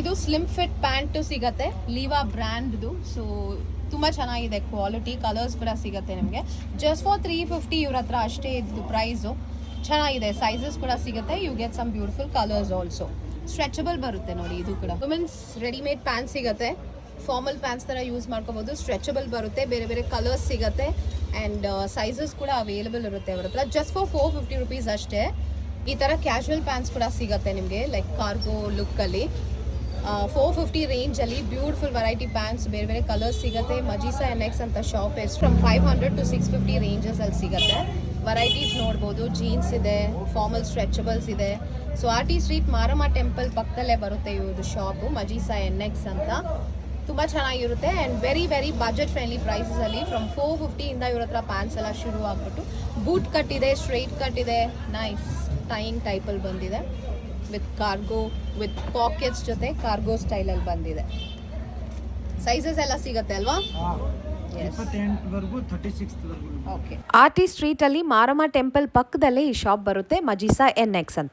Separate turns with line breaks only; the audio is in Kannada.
ಇದು ಸ್ಲಿಮ್ ಫಿಟ್ ಪ್ಯಾಂಟ್ ಸಿಗತ್ತೆ, ಲೀವಾ ಬ್ರ್ಯಾಂಡ್ದು. ಸೊ ತುಂಬ ಚೆನ್ನಾಗಿದೆ ಕ್ವಾಲಿಟಿ, ಕಲರ್ಸ್ ಕೂಡ ಸಿಗುತ್ತೆ ನಿಮಗೆ. ಜಸ್ಟ್ ಫಾರ್ 350 ಇವ್ರ ಹತ್ರ ಅಷ್ಟೇ ಇದ್ದು ಪ್ರೈಸು. ಚೆನ್ನಾಗಿದೆ, ಸೈಜಸ್ ಕೂಡ ಸಿಗುತ್ತೆ. You get some beautiful colours also. Stretchable ಬರುತ್ತೆ ನೋಡಿ ಇದು ಕೂಡ. ವುಮೆನ್ಸ್ ರೆಡಿಮೇಡ್ ಪ್ಯಾಂಟ್ ಸಿಗುತ್ತೆ, ಫಾರ್ಮಲ್ ಪ್ಯಾಂಟ್ಸ್ ಥರ ಯೂಸ್ ಮಾಡ್ಕೋಬೋದು. ಸ್ಟ್ರೆಚಬಲ್ ಬರುತ್ತೆ, ಬೇರೆ ಬೇರೆ ಕಲರ್ಸ್ ಸಿಗುತ್ತೆ ಆ್ಯಂಡ್ ಸೈಜಸ್ ಕೂಡ ಅವೈಲೇಬಲ್ ಇರುತ್ತೆ ಅವ್ರ ಹತ್ರ. ಜಸ್ಟ್ ಫಾರ್ 450 ರುಪೀಸ್ ಅಷ್ಟೇ. ಈ ಥರ ಕ್ಯಾಶುವಲ್ ಪ್ಯಾಂಟ್ಸ್ ಕೂಡ ಸಿಗುತ್ತೆ ನಿಮಗೆ, ಲೈಕ್ ಕಾರ್ಗೋ ಲುಕ್ಕಲ್ಲಿ. 450 ರೇಂಜಲ್ಲಿ ಬ್ಯೂಟಿಫುಲ್ ವೆರೈಟಿ ಪ್ಯಾಂಟ್ಸ್, ಬೇರೆ ಬೇರೆ ಕಲರ್ಸ್ ಸಿಗುತ್ತೆ. ಮಜೀಸಾ NX ಅಂತ ಶಾಪ್ ಇದೆ. ಫ್ರಮ್ 500 to 650 ರೇಂಜಸಲ್ಲಿ ಸಿಗುತ್ತೆ. ವೆರೈಟೀಸ್ ನೋಡ್ಬೋದು. ಜೀನ್ಸ್ ಇದೆ, ಫಾರ್ಮಲ್ ಸ್ಟ್ರೆಚಬಲ್ಸ್ ಇದೆ. So RT street Maramma temple ಪಕ್ಕದಲ್ಲೇ ಬರುತ್ತೆ ಇವ್ರದ್ದು ಶಾಪು, ಮಜೀಸಾ NX ಅಂತ. ತುಂಬ ಚೆನ್ನಾಗಿರುತ್ತೆ and very very budget friendly ಪ್ರೈಸಸಲ್ಲಿ. ಫ್ರಮ್ 450 ಇಂದ ಇವ್ರ ಹತ್ರ ಪ್ಯಾಂಟ್ಸ್ ಎಲ್ಲ ಶುರು ಆಗ್ಬಿಟ್ಟು ಬೂಟ್ ಕಟ್ ಇದೆ, ಸ್ಟ್ರೈಟ್ ಕಟ್ ಇದೆ, ನೈಸ್ ಟೈಯಿಂಗ್ ಟೈಪಲ್ಲಿ ಬಂದಿದೆ. ವಿತ್ ಕಾರ್ಗೋ, ವಿತ್ ಪಾಕೆಟ್ಸ್ ಜೊತೆ ಕಾರ್ಗೋ ಸ್ಟೈಲಲ್ಲಿ ಬಂದಿದೆ. ಸೈಜಸ್ ಎಲ್ಲ ಸಿಗುತ್ತೆ ಅಲ್ವಾ? ಓಕೆ. RT ಸ್ಟ್ರೀಟಲ್ಲಿ ಮಾರಮ್ಮ ಟೆಂಪಲ್ ಪಕ್ಕದಲ್ಲೇ ಈ ಶಾಪ್ ಬರುತ್ತೆ, ಮಜೀಸಾ NX ಅಂತ.